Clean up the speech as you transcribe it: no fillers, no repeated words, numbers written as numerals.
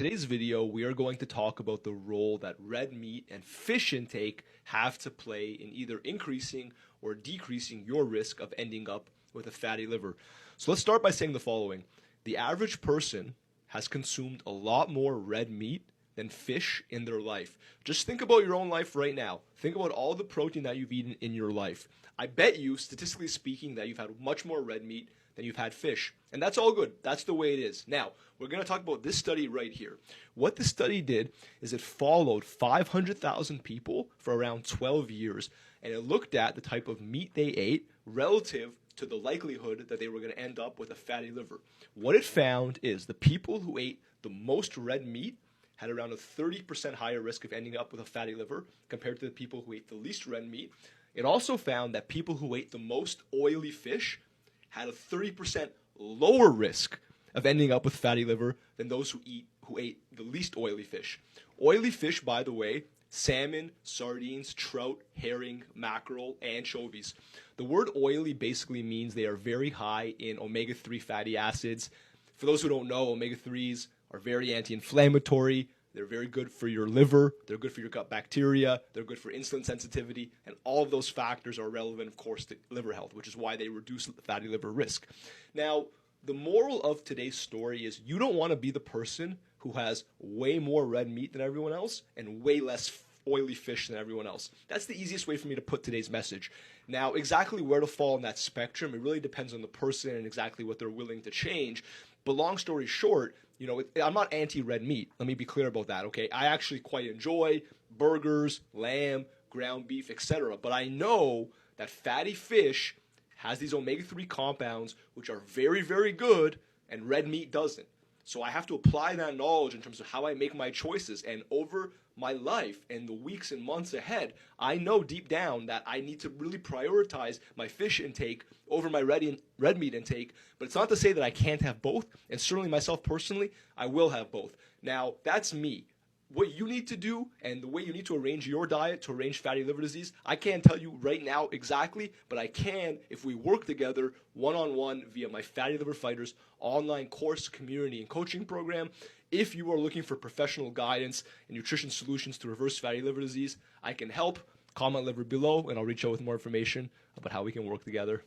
Today's video, we are going to talk about the role that red meat and fish intake have to play in either increasing or decreasing your risk of ending up with a fatty liver. So let's start by saying the following. The average person has consumed a lot more red meat than fish in their life. Just think about your own life right now. Think about all the protein that you've eaten in your life. I bet you, statistically speaking, that you've had much more red meat than you've had fish. And that's all good. That's the way it is. Now, we're going to talk about this study right here. What the study did is it followed 500,000 people for around 12 years, and it looked at the type of meat they ate relative to the likelihood that they were going to end up with a fatty liver. What it found is the people who ate the most red meat had around a 30% higher risk of ending up with a fatty liver compared to the people who ate the least red meat. It also found that people who ate the most oily fish had a 30% lower risk of ending up with fatty liver than those who ate the least oily fish. Oily fish, by the way, salmon, sardines, trout, herring, mackerel, anchovies. The word oily basically means they are very high in omega-3 fatty acids. For those who don't know, omega-3s are very anti-inflammatory. They're very good for your liver. They're good for your gut bacteria. They're good for insulin sensitivity. And all of those factors are relevant, of course, to liver health, which is why they reduce fatty liver risk. Now, the moral of today's story is you don't want to be the person who has way more red meat than everyone else and way less oily fish than everyone else. That's the easiest way for me to put today's message. Now, exactly where to fall in that spectrum, it really depends on the person and exactly what they're willing to change. But long story short, I'm not anti-red meat. Let me be clear about that, okay? I actually quite enjoy burgers, lamb, ground beef, etc. But I know that fatty fish has these omega-3 compounds, which are very, very good, and red meat doesn't. So I have to apply that knowledge in terms of how I make my choices. And over my life and the weeks and months ahead, I know deep down that I need to really prioritize my fish intake over my red meat intake. But it's not to say that I can't have both. And certainly myself personally, I will have both. Now, that's me. What you need to do and the way you need to arrange your diet to arrange fatty liver disease, I can't tell you right now exactly, but I can if we work together one-on-one via my Fatty Liver Fighters online course, community, and coaching program. If you are looking for professional guidance and nutrition solutions to reverse fatty liver disease, I can help. Comment liver below, and I'll reach out with more information about how we can work together.